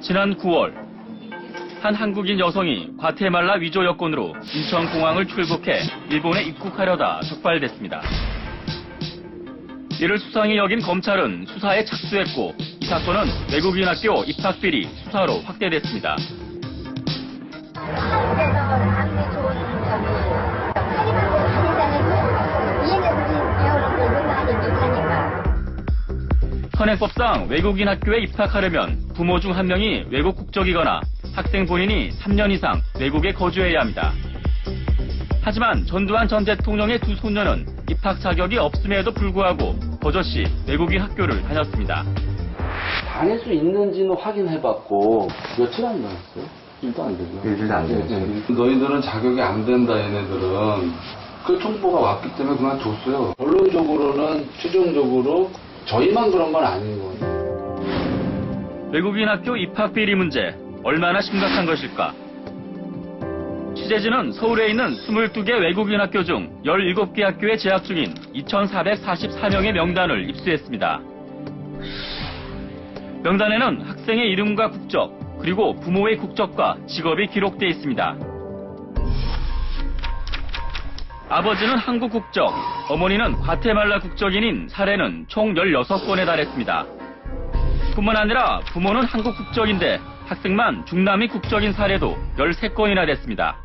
지난 9월 한 한국인 여성이 과테말라 위조 여권으로 인천공항을 출국해 일본에 입국하려다 적발됐습니다. 이를 수상히 여긴 검찰은 수사에 착수했고 이 사건은 외국인 학교 입학비리 수사로 확대됐습니다. 한국에서 아무리 좋은 사립학교 다니자는 이해는 배우는 게 많이 못하니까. 현행법상 외국인 학교에 입학하려면 부모 중 한 명이 외국 국적이거나 학생 본인이 3년 이상 외국에 거주해야 합니다. 하지만 전두환 전 대통령의 두 손녀는 입학 자격이 없음에도 불구하고 버젓이 외국인 학교를 다녔습니다. 다닐 수 있는지는 확인해봤고 며칠 안 다녔어요? 일도 안 되고요. 일도 안 되죠. 너희들은 자격이 안 된다 얘네들은 그 통보가 왔기 때문에 그만뒀어요. 결론적으로는 최종적으로 저희만 그런 건 아닌 거예요. 외국인 학교 입학 비리 문제 얼마나 심각한 것일까? 취재진은 서울에 있는 22개 외국인 학교 중 17개 학교에 재학 중인 2,444명의 명단을 입수했습니다. 명단에는 학생의 이름과 국적, 그리고 부모의 국적과 직업이 기록돼 있습니다. 아버지는 한국 국적, 어머니는 과테말라 국적인인 사례는 총 16건에 달했습니다. 뿐만 아니라 부모는 한국 국적인데 학생만 중남미 국적인 사례도 13건이나 됐습니다.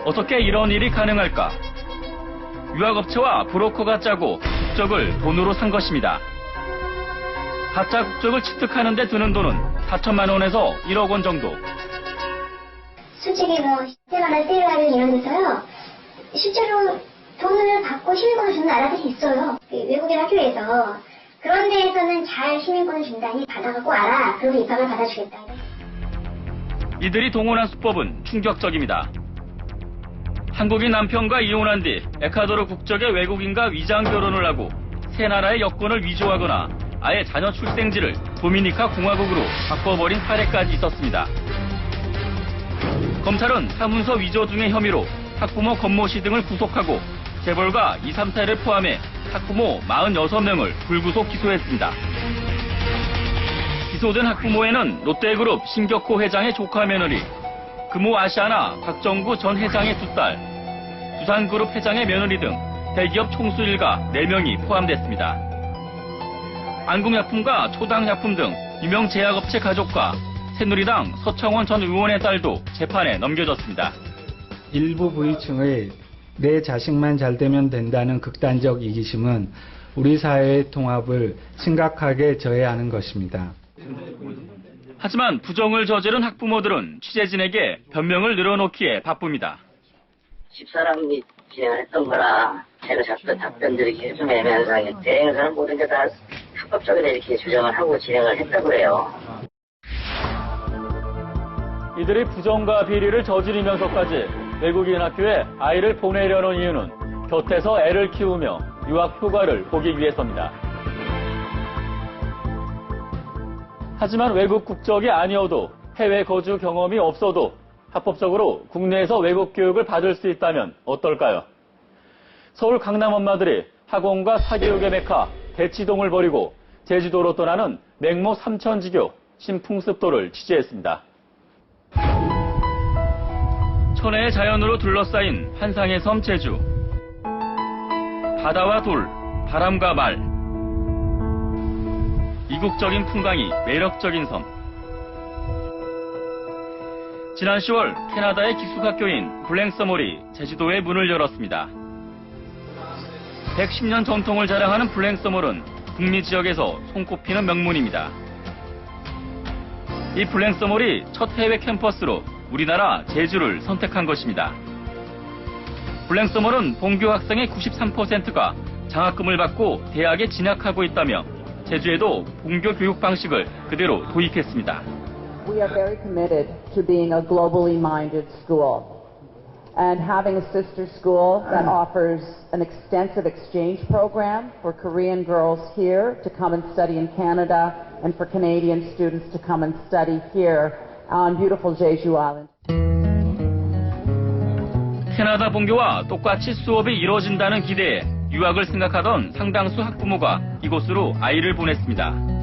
어떻게 이런 일이 가능할까? 유학업체와 브로커가 짜고 국적을 돈으로 산 것입니다. 가짜 국적을 취득하는 데 드는 돈은 4천만 원에서 1억 원 정도. 솔직히 시대마다 세일하는 이런 데서요. 실제로 돈을 받고 시민권을 주는 나라들이 있어요. 외국인 학교에서. 그런 데에서는 잘 시민권을 준다니 받아갖고 알아. 그리고 입학을 받아주겠다. 이들이 동원한 수법은 충격적입니다. 한국인 남편과 이혼한 뒤 에콰도르 국적의 외국인과 위장 결혼을 하고 세 나라의 여권을 위조하거나 아예 자녀 출생지를 도미니카 공화국으로 바꿔버린 사례까지 있었습니다. 검찰은 사문서 위조 등의 혐의로 학부모 권모 씨 등을 구속하고 재벌가 2, 3세를 포함해 학부모 46명을 불구속 기소했습니다. 기소된 학부모에는 롯데그룹 신격호 회장의 조카 며느리, 금호 아시아나 박정구 전 회장의 2딸, 두산그룹 회장의 며느리 등 대기업 총수 일가 4명이 포함됐습니다. 안국약품과 초당약품 등 유명 제약업체 가족과 새누리당 서청원 전 의원의 딸도 재판에 넘겨졌습니다. 일부 부위층의 내 자식만 잘 되면 된다는 극단적 이기심은 우리 사회의 통합을 심각하게 저해하는 것입니다. 하지만 부정을 저지른 학부모들은 취재진에게 변명을 늘어놓기에 바쁩니다. 집사람이 진행을 했던 거라 제가 잡던 답변들이 이렇게 좀 애매한 대행사는 모든 게 다 합법적으로 이렇게 주장을 하고 진행을 했다고 해요. 이들이 부정과 비리를 저지르면서까지 외국인 학교에 아이를 보내려는 이유는 곁에서 애를 키우며 유학 효과를 보기 위해서입니다. 하지만 외국 국적이 아니어도 해외 거주 경험이 없어도 합법적으로 국내에서 외국 교육을 받을 수 있다면 어떨까요? 서울 강남 엄마들이 학원과 사교육의 메카 대치동을 버리고 제주도로 떠나는 맹모 삼천지교 신풍습도를 취재했습니다. 천혜의 자연으로 둘러싸인 환상의 섬 제주. 바다와 돌, 바람과 말. 이국적인 풍광이 매력적인 섬. 지난 10월 캐나다의 기숙학교인 블랭서몰이 제주도에 문을 열었습니다. 110년 전통을 자랑하는 블랭서몰은 북미 지역에서 손꼽히는 명문입니다. 이 블랭서몰이 첫 해외 캠퍼스로 우리나라 제주를 선택한 것입니다. 블랭서몰은 본교 학생의 93%가 장학금을 받고 대학에 진학하고 있다며 제주에도 본교 교육 방식을 그대로 도입했습니다. We are very committed to being a globally minded school and having a sister school that offers an extensive exchange program for Korean girls here to come and study in Canada and for Canadian students to come and study here on beautiful Jeju Island. 캐나다 본교와 똑같이 수업이 이루어진다는 기대에 유학을 생각하던 상당수 학부모가 이곳으로 아이를 보냈습니다.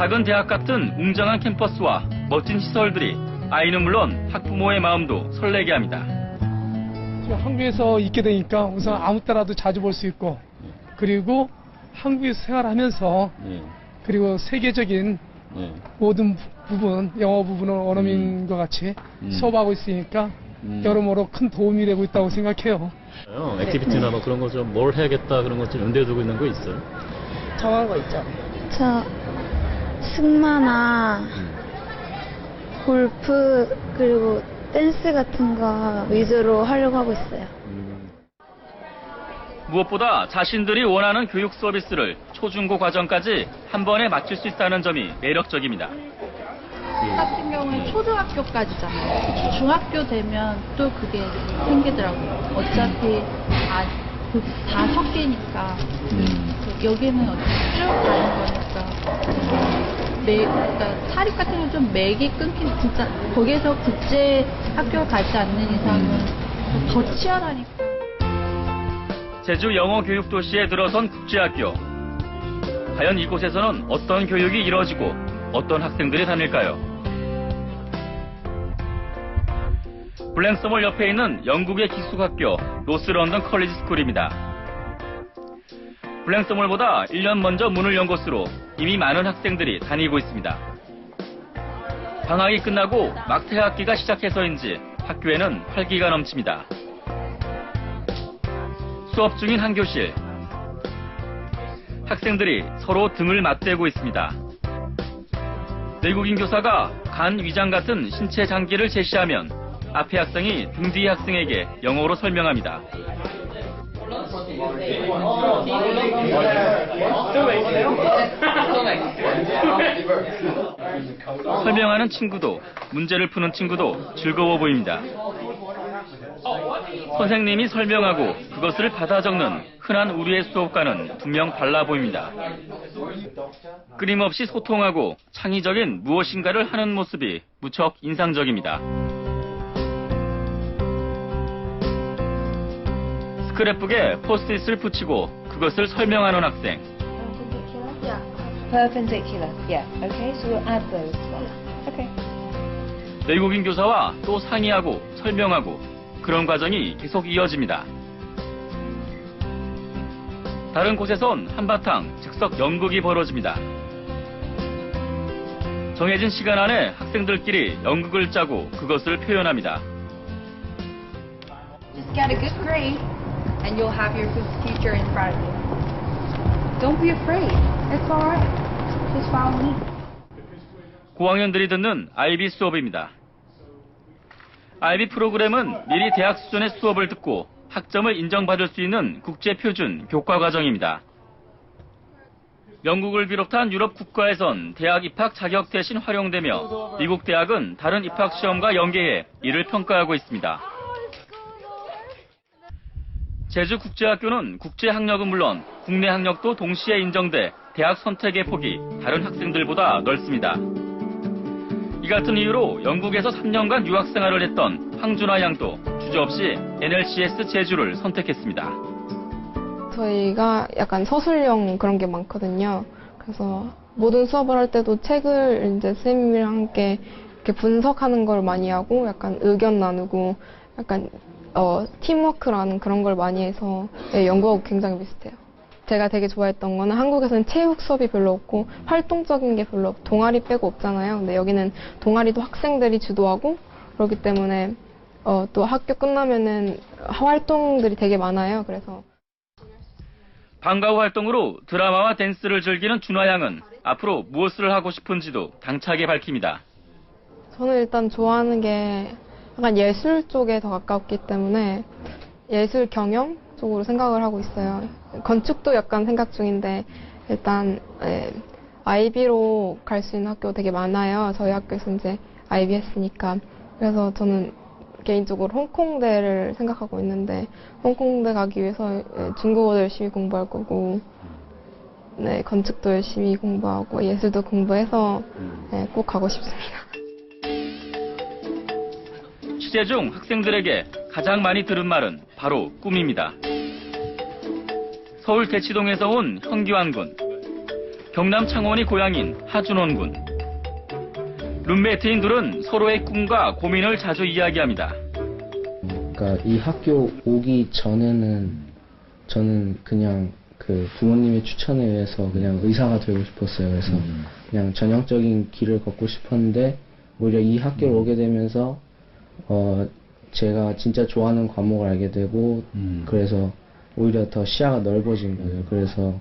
작은 대학 같은 웅장한 캠퍼스와 멋진 시설들이 아이는 물론 학부모의 마음도 설레게 합니다. 한국에서 있게 되니까 우선 아무 때라도 자주 볼 수 있고, 그리고 한국에서 생활하면서 그리고 세계적인 모든 부분, 영어 부분을 원어민과 같이 수업하고 있으니까 여러모로 큰 도움이 되고 있다고 생각해요. 액티비티나 뭐 그런 거 좀 뭘 해야겠다 그런 거 좀 염두에 두고 있는 거 있어요? 정한 거 있죠? 저 승마나 골프 그리고 댄스 같은 거 위주로 하려고 하고 있어요. 무엇보다 자신들이 원하는 교육 서비스를 초중고 과정까지 한 번에 마칠 수 있다는 점이 매력적입니다. 같은 경우에 초등학교까지잖아요. 중학교 되면 또 그게 생기더라고요. 어차피 다 섞이니까 여기는 어차피 쭉 가는 거니까. 그러니까 사립 같은 경우 좀 맥이 끊긴 진짜 거기에서 국제 학교 가지 않는 이상은 더 치열하니까. 제주 영어 교육 도시에 들어선 국제학교. 과연 이곳에서는 어떤 교육이 이루어지고 어떤 학생들이 다닐까요? 블랭서몰 옆에 있는 영국의 기숙학교 노스런던 컬리지 스쿨입니다. 블랭서몰보다 1년 먼저 문을 연 곳으로 이미 많은 학생들이 다니고 있습니다. 방학이 끝나고 막퇴학기가 시작해서인지 학교에는 활기가 넘칩니다. 수업 중인 한 교실. 학생들이 서로 등을 맞대고 있습니다. 외국인 교사가 간 위장 같은 신체 장기를 제시하면 앞에 학생이 등 뒤 학생에게 영어로 설명합니다. 설명하는 친구도 문제를 푸는 친구도 즐거워 보입니다. 선생님이 설명하고 그것을 받아 적는 흔한 우리의 수업과는 분명 달라 보입니다. 끊임없이 소통하고 창의적인 무엇인가를 하는 모습이 무척 인상적입니다. 스크랩북에 포스트잇을 붙이고 그것을 설명하는 학생. Perpendicular. Yeah. Okay. So we'll add those. Okay. 외국인 교사와 또 상의하고 설명하고 그런 과정이 계속 이어집니다. 다른 곳에선 한바탕 즉석 연극이 벌어집니다. 정해진 시간 안에 학생들끼리 연극을 짜고 그것을 표현합니다. Just get a good grade and you'll have your future in front of you. Don't be afraid. It's all right. Just follow me. 고학년들이 듣는 IB 수업입니다. IB 프로그램은 미리 대학 수준의 수업을 듣고 학점을 인정받을 수 있는 국제표준 교과 과정입니다. 영국을 비롯한 유럽 국가에선 대학 입학 자격 대신 활용되며 미국 대학은 다른 입학 시험과 연계해 이를 평가하고 있습니다. 제주국제학교는 국제학력은 물론 국내 학력도 동시에 인정돼 대학 선택의 폭이 다른 학생들보다 넓습니다. 이 같은 이유로 영국에서 3년간 유학생활을 했던 황준하 양도 주저없이 NLCS 제주를 선택했습니다. 저희가 약간 서술형 그런 게 많거든요. 그래서 모든 수업을 할 때도 책을 이제 선생님이랑 함께 이렇게 분석하는 걸 많이 하고 약간 의견 나누고 약간 팀워크라는 그런 걸 많이 해서 영국하고 굉장히 비슷해요. 제가 되게 좋아했던 거는 한국에서는 체육 수업이 별로 없고 활동적인 게 별로 없고 동아리 빼고 없잖아요. 근데 여기는 동아리도 학생들이 주도하고 그렇기 때문에 또 학교 끝나면은 활동들이 되게 많아요. 그래서 방과 후 활동으로 드라마와 댄스를 즐기는 준하 양은 앞으로 무엇을 하고 싶은지도 당차게 밝힙니다. 저는 일단 좋아하는 게 약간 예술 쪽에 더 가깝기 때문에 예술 경영 쪽으로 생각을 하고 있어요. 건축도 약간 생각 중인데 일단 IB로 갈 수 있는 학교 되게 많아요. 저희 학교에서 이제 IB 했으니까. 그래서 저는 개인적으로 홍콩대를 생각하고 있는데 홍콩대 가기 위해서 중국어도 열심히 공부할 거고 네, 건축도 열심히 공부하고 예술도 공부해서 꼭 가고 싶습니다. 취재 중 학생들에게 가장 많이 들은 말은 바로 꿈입니다. 서울 대치동에서 온 현기환 군. 경남 창원이 고향인 하준원 군. 룸메이트인 둘은 서로의 꿈과 고민을 자주 이야기합니다. 그러니까 이 학교 오기 전에는 저는 그냥 그 부모님의 추천에 의해서 그냥 의사가 되고 싶었어요. 그래서 그냥 전형적인 길을 걷고 싶었는데 오히려 이 학교를 오게 되면서 제가 진짜 좋아하는 과목을 알게 되고 그래서 오히려 더 시야가 넓어진 거예요. 그래서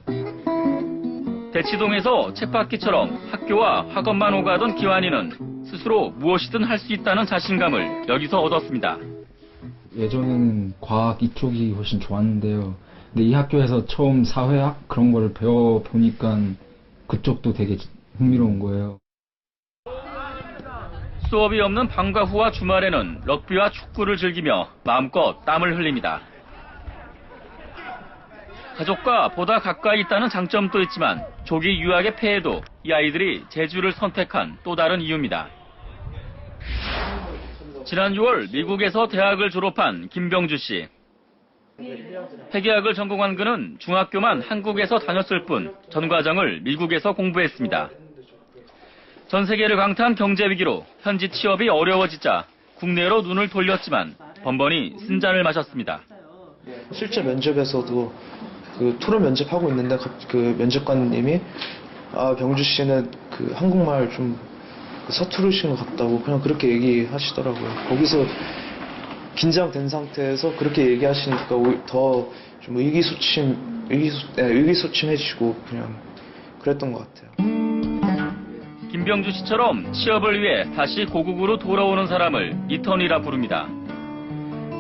대치동에서 쳇바퀴처럼 학교와 학원만 오가던 기환이는 스스로 무엇이든 할 수 있다는 자신감을 여기서 얻었습니다. 예전에는 과학 이쪽이 훨씬 좋았는데요. 근데 이 학교에서 처음 사회학 그런 거를 배워보니까 그쪽도 되게 흥미로운 거예요. 수업이 없는 방과 후와 주말에는 럭비와 축구를 즐기며 마음껏 땀을 흘립니다. 가족과 보다 가까이 있다는 장점도 있지만 조기 유학의 폐해도 이 아이들이 제주를 선택한 또 다른 이유입니다. 지난 6월 미국에서 대학을 졸업한 김병주 씨. 회계학을 전공한 그는 중학교만 한국에서 다녔을 뿐 전 과정을 미국에서 공부했습니다. 전 세계를 강타한 경제 위기로 현지 취업이 어려워지자 국내로 눈을 돌렸지만 번번이 쓴잔을 마셨습니다. 실제 면접에서도 그 토론 면접하고 있는데 그 면접관님이 병주 씨는 그 한국말 좀 서투르신 것 같다고 그냥 그렇게 얘기하시더라고요. 거기서 긴장된 상태에서 그렇게 얘기하시니까 더 좀 의기소침해지고 그냥 그랬던 것 같아요. 김병주 씨처럼 취업을 위해 다시 고국으로 돌아오는 사람을 리턴이라 부릅니다.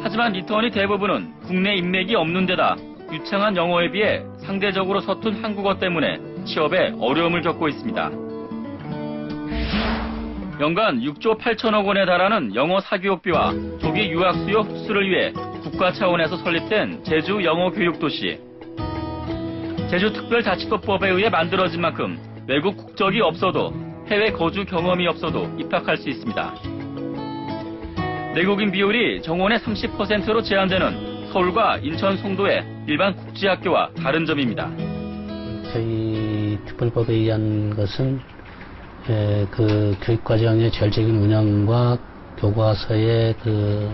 하지만 리턴이 대부분은 국내 인맥이 없는 데다 유창한 영어에 비해 상대적으로 서툰 한국어 때문에 취업에 어려움을 겪고 있습니다. 연간 6조 8천억 원에 달하는 영어 사교육비와 조기 유학 수요 흡수를 위해 국가 차원에서 설립된 제주 영어교육도시. 제주특별자치도법에 의해 만들어진 만큼 외국 국적이 없어도 해외 거주 경험이 없어도 입학할 수 있습니다. 내국인 비율이 정원의 30%로 제한되는 서울과 인천 송도의 일반 국제학교와 다른 점입니다. 저희 특별법에 의한 것은 그 교육과정의 절적인 운영과 교과서의 그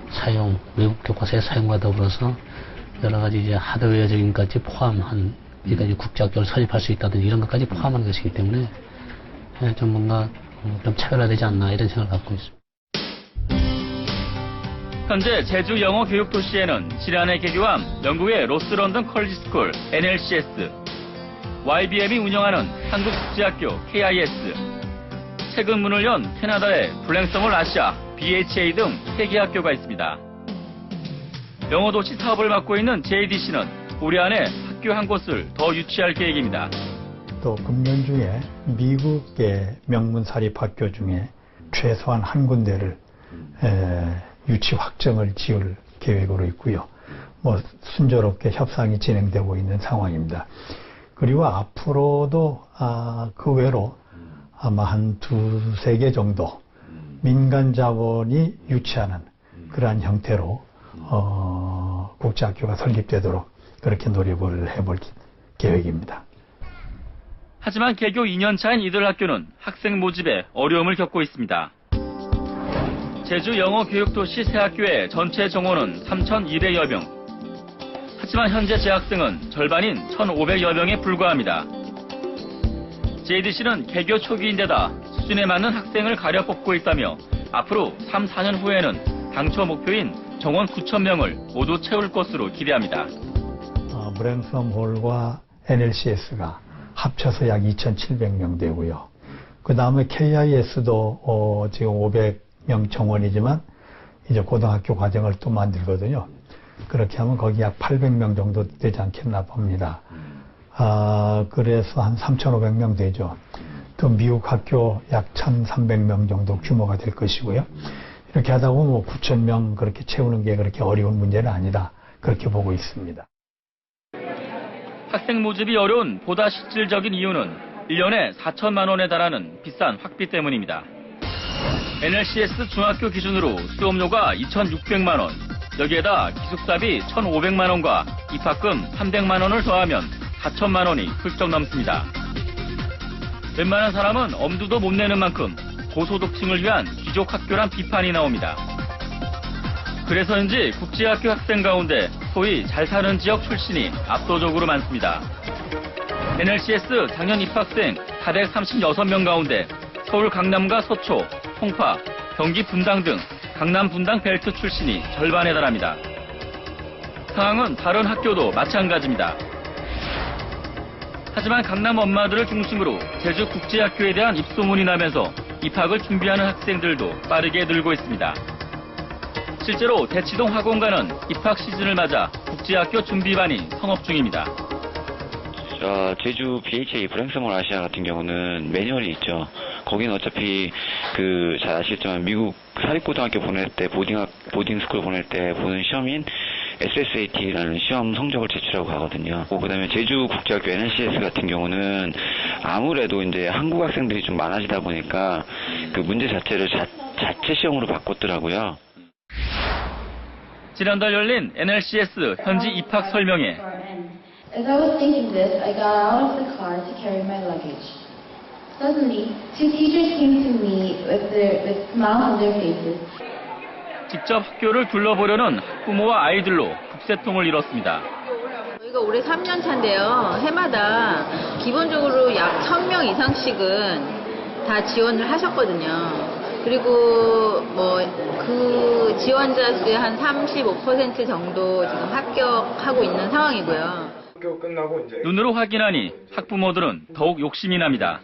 사용, 외국 교과서의 사용과 더불어서 여러 가지 이제 하드웨어적인 것까지 포함한, 그러니까 이제 국제학교를 설립할 수 있다든지 이런 것까지 포함한 것이기 때문에 좀 뭔가 좀 차별화되지 않나 이런 생각을 갖고 있습니다. 현재 제주 영어 교육 도시에는 지난해 개교한 영국의 로스런던 컬리지 스쿨 NLCS, YBM이 운영하는 한국국제학교 KIS, 최근 문을 연 캐나다의 블랭서멀 아시아 BHA 등 3개 학교가 있습니다. 영어도시 사업을 맡고 있는 JDC는 올해 안에 학교 한 곳을 더 유치할 계획입니다. 또 금년 중에 미국의 명문 사립학교 중에 최소한 한 군데를 유치 확정을 지을 계획으로 있고요. 순조롭게 협상이 진행되고 있는 상황입니다. 그리고 앞으로도 그 외로 아마 한 2-3개 정도 민간 자본이 유치하는 그러한 형태로 국제학교가 설립되도록 그렇게 노력을 해볼 계획입니다. 하지만 개교 2년 차인 이들 학교는 학생 모집에 어려움을 겪고 있습니다. 제주 영어교육도시 세 학교의 전체 정원은 3,200여 명. 하지만 현재 재학생은 절반인 1,500여 명에 불과합니다. JDC는 개교 초기인데다 수준에 맞는 학생을 가려 뽑고 있다며 앞으로 3-4년 후에는 당초 목표인 정원 9,000명을 모두 채울 것으로 기대합니다. 브랭섬홀과 NLCS가 합쳐서 약 2,700명 되고요. 그 다음에 KIS도 지금 500명 정원이지만 이제 고등학교 과정을 또 만들거든요. 그렇게 하면 거기 약 800명 정도 되지 않겠나 봅니다. 그래서 한 3,500명 되죠. 또 미국 학교 약 1,300명 정도 규모가 될 것이고요. 이렇게 하다 보면 9,000명 그렇게 채우는 게 그렇게 어려운 문제는 아니다. 그렇게 보고 있습니다. 학생 모집이 어려운 보다 실질적인 이유는 1년에 4천만 원에 달하는 비싼 학비 때문입니다. NLCS 중학교 기준으로 수업료가 2,600만 원, 여기에다 기숙사비 1,500만 원과 입학금 300만 원을 더하면 4천만 원이 훌쩍 넘습니다. 웬만한 사람은 엄두도 못 내는 만큼 고소득층을 위한 귀족 학교란 비판이 나옵니다. 그래서인지 국제학교 학생 가운데 소위 잘 사는 지역 출신이 압도적으로 많습니다. NLCS 작년 입학생 436명 가운데 서울 강남과 서초, 송파, 경기 분당 등 강남 분당 벨트 출신이 절반에 달합니다. 상황은 다른 학교도 마찬가지입니다. 하지만 강남 엄마들을 중심으로 제주 국제학교에 대한 입소문이 나면서 입학을 준비하는 학생들도 빠르게 늘고 있습니다. 실제로 대치동 학원가는 입학 시즌을 맞아 국제학교 준비반이 성업 중입니다. 제주 BHA 브랭스몰 아시아 같은 경우는 매뉴얼이 있죠. 거기는 어차피 잘 아시겠지만 미국 사립고등학교 보낼 때 보딩스쿨 보낼 때 보는 시험인 SSAT라는 시험 성적을 제출하고 가거든요. 그다음에 제주 국제학교 NLCS 같은 경우는 아무래도 이제 한국 학생들이 좀 많아지다 보니까 그 문제 자체를 자체 시험으로 바꿨더라고요. 지난달 열린 NLCS 현지 입학 설명회. As I was thinking this, I got out of the car to carry my luggage. Suddenly, two teachers came to me with smiles on their faces. 직접 학교를 둘러보려는 학부모와 아이들로 국세통을 이뤘습니다. 저희가 올해 3년 차인데요. 해마다 기본적으로 약 1000명 이상씩은 다 지원을 하셨거든요. 그리고 그 지원자 수의 한 35% 정도 지금 합격하고 있는 상황이고요. 학교 끝나고 이제 눈으로 확인하니 학부모들은 더욱 욕심이 납니다.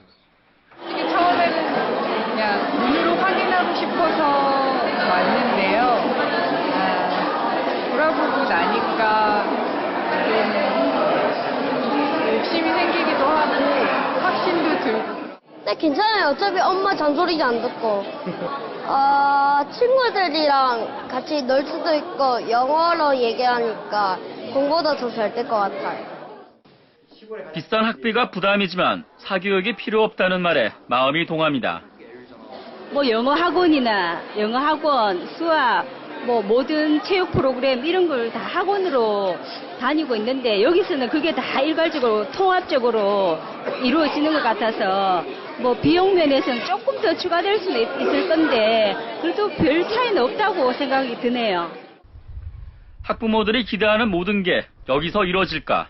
처음에는 그냥 눈으로 확인하고 싶어서 왔는데요. 돌아보고 나니까 욕심이 생기기도 하고 확신도 들고. 네, 괜찮아요. 어차피 엄마 잔소리도 안 듣고. 친구들이랑 같이 놀 수도 있고 영어로 얘기하니까 공부도 더 잘 될 것 같아요. 비싼 학비가 부담이지만 사교육이 필요 없다는 말에 마음이 동합니다. 영어 학원이나 영어 학원, 수학, 모든 체육 프로그램 이런 걸 다 학원으로 다니고 있는데 여기서는 그게 다 일괄적으로 통합적으로 이루어지는 것 같아서 비용 면에서는 조금 더 추가될 수는 있을 건데 그래도 별 차이는 없다고 생각이 드네요. 학부모들이 기대하는 모든 게 여기서 이루어질까?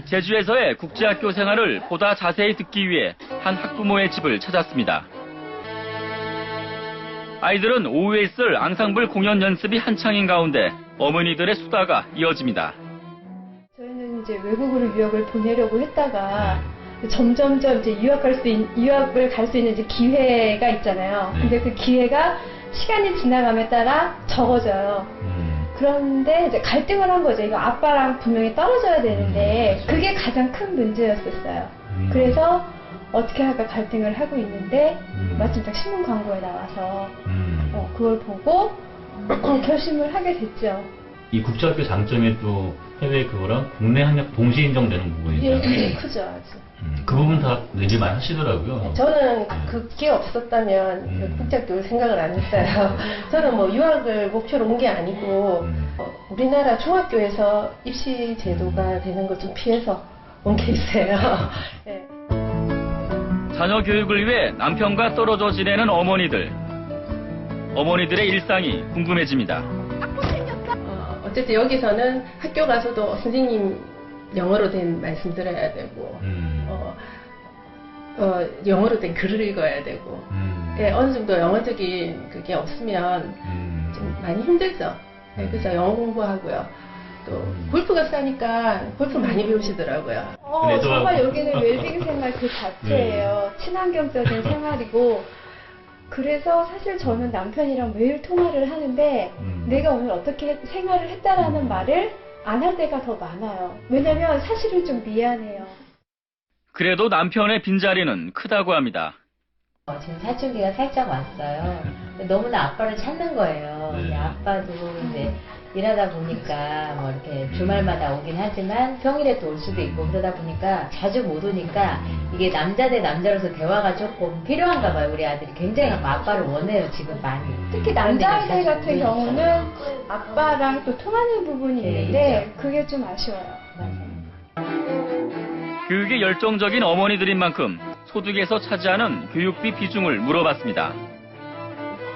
제주에서의 국제학교 생활을 보다 자세히 듣기 위해 한 학부모의 집을 찾았습니다. 아이들은 오후에 있을 앙상블 공연 연습이 한창인 가운데 어머니들의 수다가 이어집니다. 저희는 이제 외국으로 유학을 보내려고 했다가 점점점 이제 유학을 갈 수 있는 이제 기회가 있잖아요. 근데 그 기회가 시간이 지나감에 따라 적어져요. 그런데 이제 갈등을 한 거죠. 이거 아빠랑 분명히 떨어져야 되는데 그게 가장 큰 문제였었어요. 그래서 어떻게 할까 갈등을 하고 있는데 마침 딱 신문 광고에 나와서 그걸 보고 결심을 하게 됐죠. 이 국제학교 장점이 또 해외 그거랑 국내 학력 동시 인정되는 부분이잖아요. 예, 크죠, 아주. 그 부분 다 얘기 많이 하시더라고요. 저는 그게 없었다면 국제학교를 생각을 안 했어요. 저는 유학을 목표로 온 게 아니고 우리나라 중학교에서 입시 제도가 되는 걸 좀 피해서 온 게 있어요. 네. 자녀 교육을 위해 남편과 떨어져 지내는 어머니들. 어머니들의 일상이 궁금해집니다. 어쨌든 여기서는 학교 가서도 선생님 영어로 된 말씀 들어야 되고 영어로 된 글을 읽어야 되고 예, 어느 정도 영어적인 그게 없으면 좀 많이 힘들죠. 예, 그래서 영어 공부하고요. 또 골프가 싸니까 골프 많이 배우시더라고요. 정말 여기는 웰빙 생활 그 자체예요. 친환경적인 생활이고 그래서 사실 저는 남편이랑 매일 통화를 하는데 내가 오늘 어떻게 생활을 했다라는 말을 안 할 때가 더 많아요. 왜냐면 사실은 좀 미안해요. 그래도 남편의 빈자리는 크다고 합니다. 지금 사춘기가 살짝 왔어요. 너무나 아빠를 찾는 거예요. 아빠도 이제 일하다 보니까 이렇게 주말마다 오긴 하지만 평일에 또 올 수도 있고 그러다 보니까 자주 못 오니까 이게 남자 대 남자로서 대화가 조금 필요한가 봐요. 우리 아들이 굉장히 아빠를 원해요 지금 많이. 특히 남자아이들 같은 경우는 아빠랑 또 통하는 부분이 있는데 그게 좀 아쉬워요. 교육에 열정적인 어머니들인 만큼 소득에서 차지하는 교육비 비중을 물어봤습니다.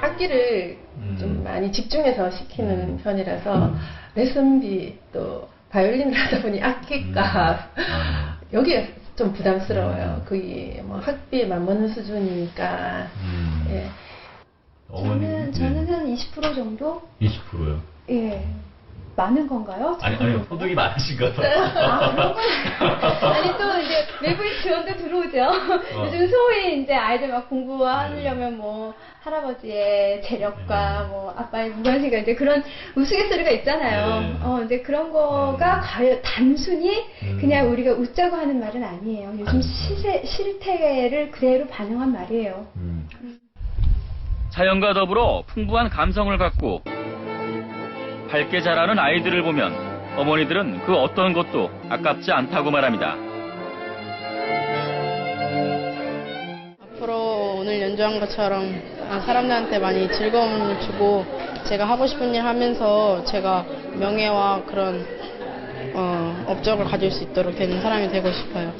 학기를 좀 많이 집중해서 시키는 편이라서 레슨비 또 바이올린을 하다 보니 악기값 여기에 좀 부담스러워요. 그게 뭐 학비에 맞먹는 수준이니까. 예. 저는 한 20% 정도? 20%요? 예. 많은 건가요? 아니요, 소득이 많으신가 봐요. 그런 건 아니, 또 이제 외부인 지원도 들어오죠. 요즘 소위 이제 아이들 막 공부하려면 뭐 할아버지의 재력과 뭐 아빠의 무관심과 이제 그런 우스갯소리가 있잖아요. 이제 그런 거가 과연 단순히 그냥 우리가 웃자고 하는 말은 아니에요. 요즘 실태를 그대로 반영한 말이에요. 자연과 더불어 풍부한 감성을 갖고 밝게 자라는 아이들을 보면 어머니들은 그 어떤 것도 아깝지 않다고 말합니다. 앞으로 오늘 연주한 것처럼 사람들한테 많이 즐거움을 주고 제가 하고 싶은 일 하면서 제가 명예와 그런 업적을 가질 수 있도록 되는 사람이 되고 싶어요.